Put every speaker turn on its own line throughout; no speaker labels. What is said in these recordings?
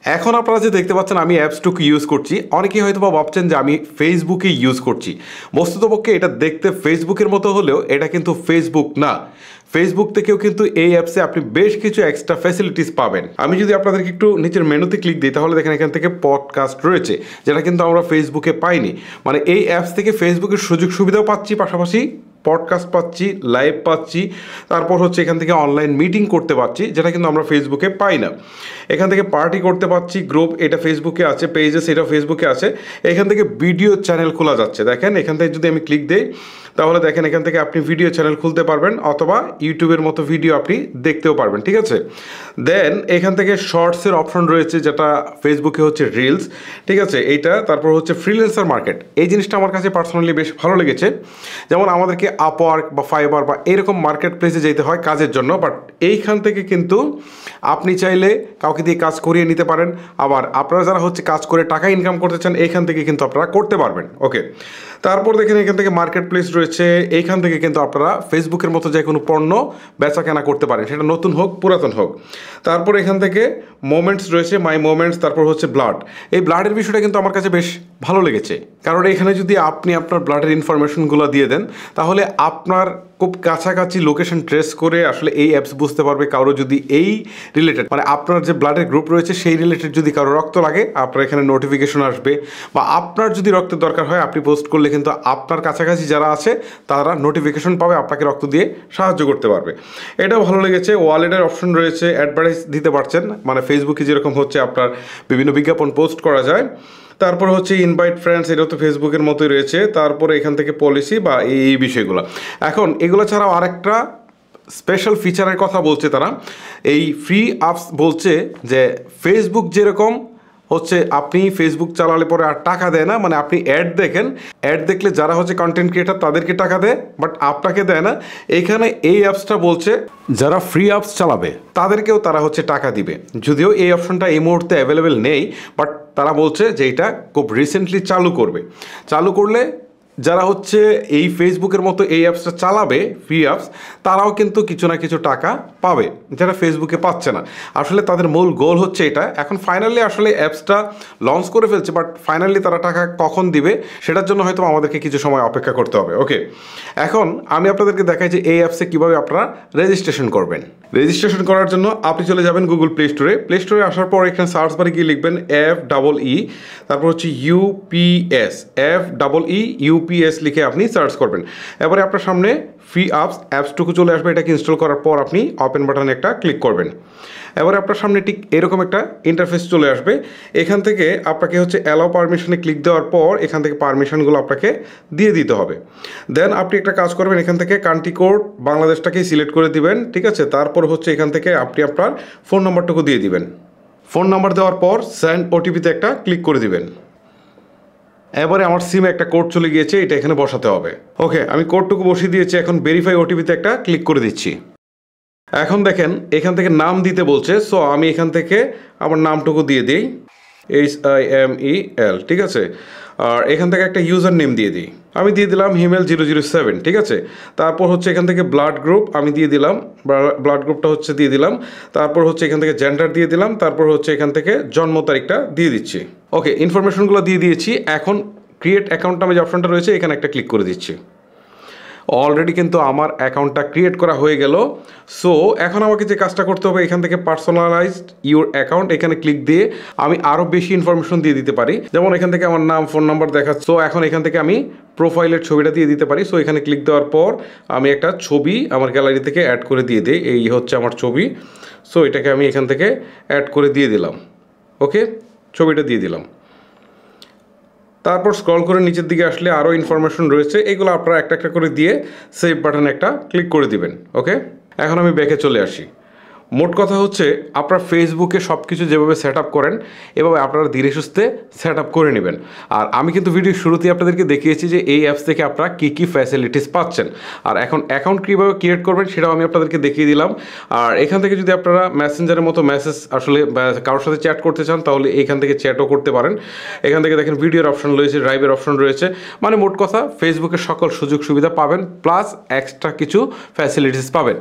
এখন আপনারা যে দেখতে পাচ্ছেন আমি অ্যাপসটুকু ইউজ করছি, অনেকেই হয়তো বা ভাবছেন যে আমি ফেসবুকে ইউজ করছি। বস্তুতপক্ষে এটা দেখতে ফেসবুকের মতো হলেও এটা কিন্তু ফেসবুক না। ফেসবুক থেকেও কিন্তু এই অ্যাপসে আপনি বেশ কিছু এক্সট্রা ফ্যাসিলিটিস পাবেন। আমি যদি আপনাদেরকে একটু নিচের মেনুতে ক্লিক দিই তাহলে দেখেন এখান থেকে পডকাস্ট রয়েছে, যেটা কিন্তু আমরা ফেসবুকে পাইনি। মানে এই অ্যাপস থেকে ফেসবুকের সুযোগ সুবিধাও পাচ্ছি, পাশাপাশি পডকাস্ট পাচ্ছি, লাইভ পাচ্ছি, তারপর হচ্ছে এখান থেকে অনলাইন মিটিং করতে পারছি, যেটা কিন্তু আমরা ফেসবুকে পাই না। এখান থেকে পার্টি করতে পারছি, গ্রুপ এটা ফেসবুকে আছে, পেজেস এটা ফেসবুকে আছে। এখান থেকে ভিডিও চ্যানেল খোলা যাচ্ছে। দেখেন এখান থেকে যদি আমি ক্লিক দিই তাহলে দেখেন এখান থেকে আপনি ভিডিও চ্যানেল খুলতে পারবেন, অথবা ইউটিউবের মতো ভিডিও আপনি দেখতেও পারবেন, ঠিক আছে। দেন এখান থেকে শর্টসের অপশন রয়েছে, যেটা ফেসবুকে হচ্ছে রিলস, ঠিক আছে এইটা। তারপর হচ্ছে ফ্রিল্যান্সার মার্কেট, এই জিনিসটা আমার কাছে পার্সোনালি বেশ ভালো লেগেছে। যেমন আমাদেরকে আপওয়ার্ক বা ফাইবার বা এরকম মার্কেট প্লেসে যেতে হয় কাজের জন্য, বাট এইখান থেকে কিন্তু আপনি চাইলে কাউকে দিয়ে কাজ করিয়ে নিতে পারেন। আবার আপনারা যারা হচ্ছে কাজ করে টাকা ইনকাম করতে চান এইখান থেকে কিন্তু আপনারা করতে পারবেন। ওকে, তারপর দেখেন এখান থেকে মার্কেট প্লেস রয়েছে, এইখান থেকে কিন্তু আপনারা ফেসবুকের মতো যে কোনো পণ্য বেচা কেনা করতে পারেন, সেটা নতুন হোক পুরাতন হোক। তারপর এখান থেকে মোমেন্টস রয়েছে, মাই মোমেন্টস, তারপর হচ্ছে ব্লাড। এই ব্লাডের বিষয়টা কিন্তু আমার কাছে বেশ ভালো লেগেছে, কারণ এখানে যদি আপনি আপনার ব্লাডের ইনফরমেশনগুলো দিয়ে দেন তাহলে আপনার খুব কাছাকাছি লোকেশন ট্রেস করে আসলে এই অ্যাপস বুঝতে পারবে কারো যদি এই রিলেটেড, মানে আপনার যে ব্লাডের গ্রুপ রয়েছে সেই রিলেটেড যদি কারো রক্ত লাগে আপনার এখানে নোটিফিকেশন আসবে, বা আপনার যদি রক্তের দরকার হয় আপনি পোস্ট করলে কিন্তু আপনার কাছাকাছি যারা আছে তারা নোটিফিকেশন পাবে, আপনাকে রক্ত দিয়ে সাহায্য করতে পারবে। এটাও ভালো লেগেছে। ওয়ালেটের অপশন রয়েছে, অ্যাডভার্টাইজ দিতে পারছেন, মানে ফেসবুকে যেরকম হচ্ছে আপনার বিভিন্ন বিজ্ঞাপন পোস্ট করা যায়। তারপর হচ্ছে ইনভাইট ফ্রেন্ডস, এটা তো ফেসবুকের মতোই রয়েছে। তারপরে এখান থেকে পলিসি বা এই বিষয়গুলো। এখন এগুলো ছাড়াও আরেকটা স্পেশাল ফিচারের কথা বলছে তারা, এই ফ্রি অ্যাপস বলছে যে ফেসবুক যেরকম হচ্ছে আপনি ফেসবুক চালালে পরে আর টাকা দেয় না, মানে আপনি অ্যাড দেখেন, অ্যাড দেখলে যারা হচ্ছে কন্টেন্ট ক্রিয়েটার তাদেরকে টাকা দেয়, বাট আপনাকে দেয় না। এইখানে এই অ্যাপসটা বলছে যারা ফ্রি অ্যাপস চালাবে তাদেরকেও তারা হচ্ছে টাকা দিবে। যদিও এই অপশনটা এই মুহূর্তে অ্যাভেলেবেল নেই, বাট তারা বলছে যে এটা খুব রিসেন্টলি চালু করবে। চালু করলে যারা হচ্ছে এই ফেসবুকের মতো এই অ্যাপসটা চালাবে ফ্রি অ্যাপস, তারাও কিন্তু কিছু না কিছু টাকা পাবে, যারা ফেসবুকে পাচ্ছে না। আসলে তাদের মূল গোল হচ্ছে এটা। এখন ফাইনালি আসলে অ্যাপসটা লঞ্চ করে ফেলছে, বাট ফাইনালি তারা টাকা কখন দিবে সেটার জন্য হয়তো আমাদেরকে কিছু সময় অপেক্ষা করতে হবে। ওকে, এখন আমি আপনাদেরকে দেখাই যে এই অ্যাপসে কীভাবে আপনারা রেজিস্ট্রেশন করবেন। রেজিস্ট্রেশন করার জন্য আপনি চলে যাবেন গুগল প্লে স্টোরে। প্লে স্টোরে আসার পর এখানে সার্চ বারে গিয়ে লিখবেন FEE, তারপর হচ্ছে UPS, FEE লিখে আপনি সার্চ করবেন। এবারে আপনার সামনে ফ্রি অ্যাপসটুকু চলে আসবে। এটাকে ইনস্টল করার পর আপনি ওপেন বাটনে একটা ক্লিক করবেন। এবারে আপনার সামনে ঠিক এরকম একটা ইন্টারফেস চলে আসবে। এখান থেকে আপনাকে হচ্ছে অ্যালাউ পারমিশনে ক্লিক দেওয়ার পর এখান থেকে পারমিশনগুলো আপনাকে দিয়ে দিতে হবে। দেন আপনি একটা কাজ করবেন, এখান থেকে কান্ট্রি কোড বাংলাদেশটাকেই সিলেক্ট করে দিবেন, ঠিক আছে। তারপর হচ্ছে এখান থেকে আপনি আপনার ফোন নাম্বারটুকু দিয়ে দিবেন। ফোন নাম্বার দেওয়ার পর সেন্ড ওটিপিতে একটা ক্লিক করে দিবেন। এবারে আমার সিমে একটা কোড চলে গিয়েছে, এটা এখানে বসাতে হবে। ওকে, আমি কোডটুকু বসিয়ে দিয়েছি। এখন ভেরিফাই ওটিপিতে একটা ক্লিক করে দিচ্ছি। এখন দেখেন এখান থেকে নাম দিতে বলছে, সো আমি এখান থেকে আমার নামটুকু দিয়ে দিই, HIMEL, ঠিক আছে। আর এখান থেকে একটা ইউজার নেম দিয়ে দিই, আমি দিয়ে দিলাম হিমেল007, ঠিক আছে। তারপর হচ্ছে এখান থেকে ব্লাড গ্রুপ আমি দিয়ে দিলাম, ব্লাড গ্রুপটা হচ্ছে দিয়ে দিলাম। তারপর হচ্ছে এখান থেকে জেন্ডার দিয়ে দিলাম। তারপর হচ্ছে এখান থেকে জন্ম তারিখটা দিয়ে দিচ্ছি। ওকে, ইনফরমেশনগুলো দিয়ে দিয়েছি। এখন ক্রিয়েট অ্যাকাউন্ট নামে যে অপশনটা রয়েছে এখানে একটা ক্লিক করে দিচ্ছি। অলরেডি কিন্তু আমার অ্যাকাউন্টটা ক্রিয়েট করা হয়ে গেল। সো এখন আমাকে যে কাজটা করতে হবে, এখান থেকে পার্সোনালাইজড ইউর অ্যাকাউন্ট এখানে ক্লিক দিয়ে আমি আরও বেশি ইনফরমেশন দিয়ে দিতে পারি। যেমন এখান থেকে আমার নাম, ফোন নাম্বার দেখাচ্ছে। সো এখন এখান থেকে আমি প্রোফাইলের ছবিটা দিয়ে দিতে পারি। সো এখানে ক্লিক দেওয়ার পর আমি একটা ছবি আমার গ্যালারি থেকে অ্যাড করে দিয়ে দিই। এই হচ্ছে আমার ছবি। সো এটাকে আমি এখান থেকে অ্যাড করে দিয়ে দিলাম। ওকে, ছবিটা দিয়ে দিলাম। তারপর স্ক্রল করে নিচের দিকে আসলে আরও ইনফরমেশন রয়েছে, এগুলো আপনারা একটা একটা করে দিয়ে সেভ বাটনে একটা ক্লিক করে দিবেন। ওকে, এখন আমি ব্যাকে চলে আসি। মোট কথা হচ্ছে আপনার ফেসবুকে সব কিছু যেভাবে সেট আপ করেন এভাবে আপনারা ধীরে সুস্থে সেট আপ করে নেবেন। আর আমি কিন্তু ভিডিওর শুরুতেই আপনাদেরকে দেখিয়েছি যে এই অ্যাপস থেকে আপনারা কী কী ফ্যাসিলিটিস পাচ্ছেন। আর এখন অ্যাকাউন্ট কীভাবে ক্রিয়েট করবেন সেটাও আমি আপনাদেরকে দেখিয়ে দিলাম। আর এখান থেকে যদি আপনারা মেসেঞ্জারের মতো মেসেজ আসলে কারোর সাথে চ্যাট করতে চান তাহলে এখান থেকে চ্যাটও করতে পারেন। এখান থেকে দেখেন ভিডিওর অপশন রয়েছে, ড্রাইভের অপশন রয়েছে। মানে মোট কথা ফেসবুকের সকল সুযোগ সুবিধা পাবেন, প্লাস এক্সট্রা কিছু ফ্যাসিলিটিস পাবেন।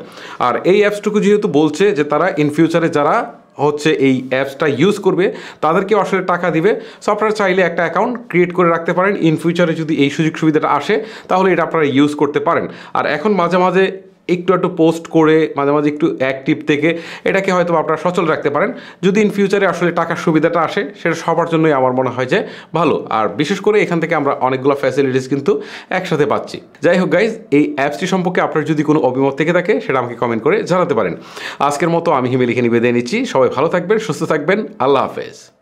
আর এই অ্যাপসটুকু যেহেতু বলছে যে তারা ইন ফিউচারে যারা হচ্ছে এই অ্যাপসটা ইউজ করবে তাদেরকে আসলে টাকা দিবে। সো আপনারা চাইলে একটা অ্যাকাউন্ট ক্রিয়েট করে রাখতে পারেন, ইন ফিউচারে যদি এই সুযোগ সুবিধাটা আসে তাহলে এটা আপনারা ইউজ করতে পারেন। আর এখন মাঝে মাঝে একটু পোস্ট করে মাঝে মাঝে একটু অ্যাক্টিভ থেকে এটাকে হয়তো আপনারা সচল রাখতে পারেন। যদি ইন ফিউচারে আসলে টাকার সুবিধাটা আসে সেটা সবার জন্যই আমার মনে হয় যে ভালো। আর বিশেষ করে এখান থেকে আমরা অনেকগুলো ফ্যাসিলিটিস কিন্তু একসাথে পাচ্ছি। যাই হোক গাইজ, এই অ্যাপসটি সম্পর্কে আপনার যদি কোনো অভিমত থেকে থাকে সেটা আমাকে কমেন্ট করে জানাতে পারেন। আজকের মতো আমি হিমেল এখানে বিদায় নিচ্ছি। সবাই ভালো থাকবেন, সুস্থ থাকবেন, আল্লাহ হাফেজ।